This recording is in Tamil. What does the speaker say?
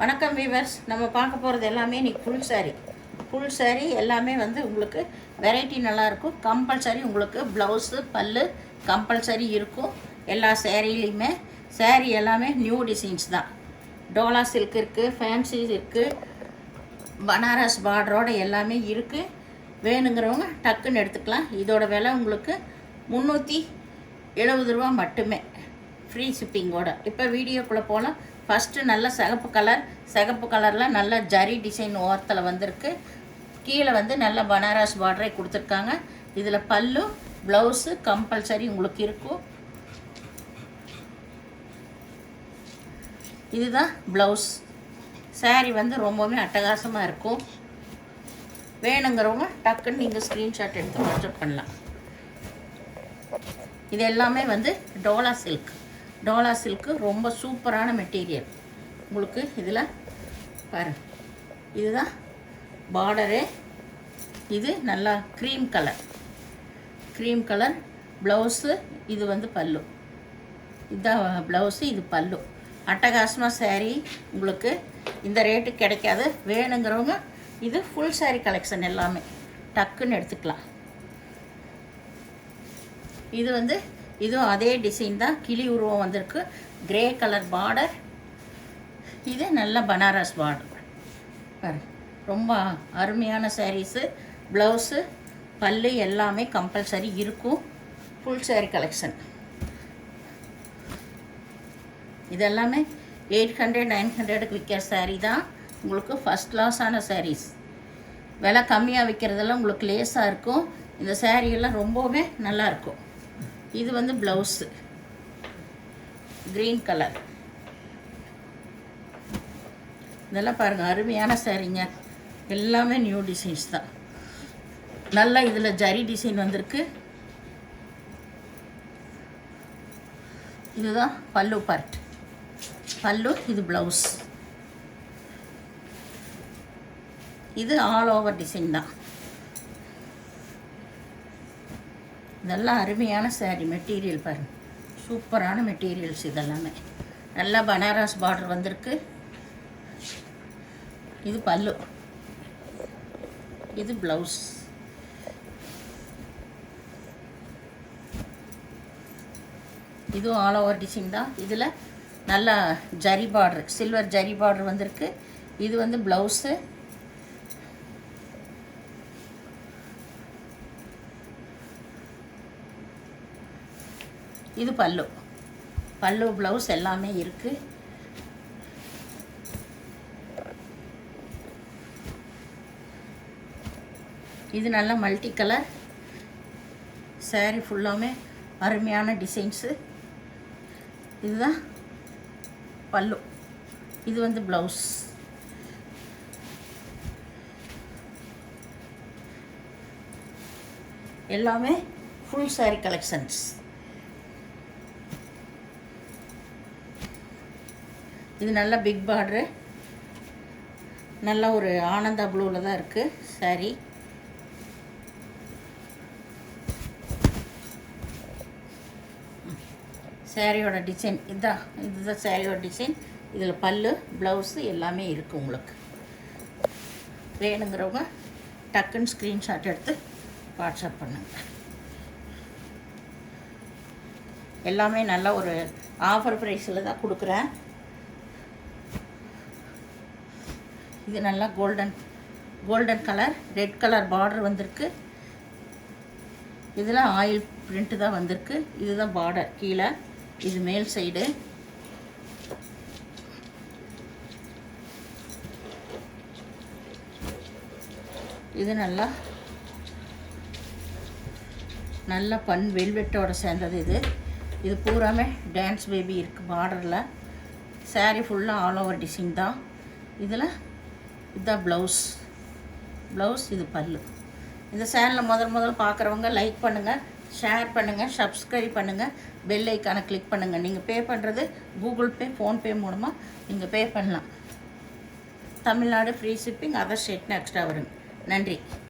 வணக்கம் வீவர்ஸ். நம்ம பார்க்க போகிறது எல்லாமே இன்றைக்கி ஃபுல் சாரீ எல்லாமே வந்து உங்களுக்கு வெரைட்டி நல்லாயிருக்கும். கம்பல்சரி உங்களுக்கு ப்ளவுஸு பல்லு கம்பல்சரி இருக்கும். எல்லா சேரீலையுமே சேரீ எல்லாமே நியூ டிசைன்ஸ் தான். டோலா சில்க் இருக்குது, ஃபேன்சி இருக்குது, பனாரஸ் பார்டரோடு எல்லாமே இருக்குது. வேணுங்கிறவங்க டக்குன்னு எடுத்துக்கலாம். இதோட விலை உங்களுக்கு 370 ரூபா மட்டுமே, ஃப்ரீ ஷிப்பிங்கோட. இப்போ வீடியோக்குள்ளே போகலாம். ஃபஸ்ட்டு நல்ல சிகப்பு கலரில் நல்ல ஜரி டிசைன் ஓரத்தில் வந்திருக்கு. கீழே வந்து நல்ல பனாரஸ் பார்டரை கொடுத்துருக்காங்க. இதில் பல்லு ப்ளவுஸு கம்பல்சரி உங்களுக்கு இருக்கும். இதுதான் ப்ளவுஸ். சாரீ வந்து ரொம்பவுமே அட்டகாசமாக இருக்கும். வேணுங்கிறவங்க டக்குன்னு நீங்கள் ஸ்க்ரீன்ஷாட் எடுத்து வாட்ஸ்அப் பண்ணலாம். இது எல்லாமே வந்து டோலா சில்க்கு ரொம்ப சூப்பரான மெட்டீரியல். உங்களுக்கு இதில் பாருங்கள், இதுதான் பார்டரு. இது நல்லா க்ரீம் கலர் ப்ளவுஸு. இது வந்து பல்லு. இதுதான் ப்ளவுஸு, இது பல்லு. அட்டகாசமாக சாரீ உங்களுக்கு இந்த ரேட்டு கிடைக்காது. வேணுங்கிறவங்க இது ஃபுல் சாரீ கலெக்ஷன் எல்லாமே டக்குன்னு எடுத்துக்கலாம். இது வந்து இதுவும் அதே டிசைன் தான். கிளி உருவம் வந்திருக்கு. Grey colour border. இது நல்ல பனாரஸ் பார்டர். ரொம்ப அருமையான சாரீஸு. ப்ளவுஸு பல்லு எல்லாமே கம்பல்சரி இருக்கும். Full sari collection. இதெல்லாமே 800-900க்கு விற்கிற சாரீ தான். உங்களுக்கு ஃபஸ்ட் கிளாஸான சாரீஸ். விலை கம்மியாக விற்கிறதெல்லாம் உங்களுக்கு லேஸாக இருக்கும். இந்த சாரீயெல்லாம் ரொம்பவே நல்லாயிருக்கும். இது வந்து ப்ளவுஸு க்ரீன் கலர். இதெல்லாம் பாருங்கள், அருமையான சாரீங்க. எல்லாமே நியூ டிசைன்ஸ் தான். நல்லா இதில் ஜரி டிசைன் வந்திருக்கு. இதுதான் பல்லு பார்ட். பல்லு, இது ப்ளவுஸ். இது ஆல் ஓவர் டிசைன் தான். இதெல்லாம் அருமையான சாரீ. மெட்டீரியல் பாருங்கள், சூப்பரான மெட்டீரியல்ஸ். இதெல்லாமே நல்லா பனாரஸ் பார்டர் வந்திருக்கு. இது பல்லு, இது ப்ளவுஸ். இதுவும் ஆல் ஓவர் டிசைன் தான். இதில் நல்லா zari border, silver zari border வந்திருக்கு. இது வந்து ப்ளவுஸு. இது பல்லு ப்ளவுஸ் எல்லாமே இருக்குது. இது நல்ல மல்டி கலர் சாரீ. ஃபுல்லாமே அருமையான டிசைன்ஸு. இதுதான் பல்லு. இது வந்து ப்ளவுஸ். எல்லாமே ஃபுல் சாரீ கலெக்ஷன்ஸ். இது நல்ல பிக் பார்டரு. நல்ல ஒரு ஆனந்தா ப்ளூவில் தான் இருக்குது சாரீ. சாரியோட டிசைன் இதுதான் சாரியோட டிசைன். இதில் பல்லு ப்ளவுஸு எல்லாமே இருக்குது உங்களுக்கு. வேணுங்கிறவங்க டக்குன்னு ஸ்க்ரீன்ஷாட் எடுத்து வாட்ஸ்அப் பண்ணுங்கள். எல்லாமே நல்ல ஒரு ஆஃபர் ப்ரைஸில் தான் கொடுக்குறேன். இது நல்லா golden colour, red colour border வந்திருக்கு. இதில் ஆயில் பிரிண்ட்டு தான் வந்திருக்கு. இதுதான் பார்டர் கீழே. இது மேல் சைடு. இது நல்லா பன் வெல்வெட்டோட சேர்ந்தது. இது பூராமே டான்ஸ் பேபி இருக்குது பார்டரில். சாரீ ஃபுல்லாக ஆல் ஓவர் டிசைன் தான். இதில் இதுதான் ப்ளவுஸ். இது பல்லு. இந்த சேனலை முதல் பார்க்குறவங்க லைக் பண்ணுங்கள், ஷேர் பண்ணுங்கள், சப்ஸ்கிரைப் பண்ணுங்கள், பெல் ஐக்கானை கிளிக் பண்ணுங்கள். நீங்கள் பே பண்ணுறது கூகுள் பே, ஃபோன்பே மூலமாக நீங்கள் பே பண்ணலாம். தமிழ்நாடு ஃப்ரீ ஷிப்பிங், அதர் ஸ்டேட்னு எக்ஸ்ட்ரா வருங்க. நன்றி.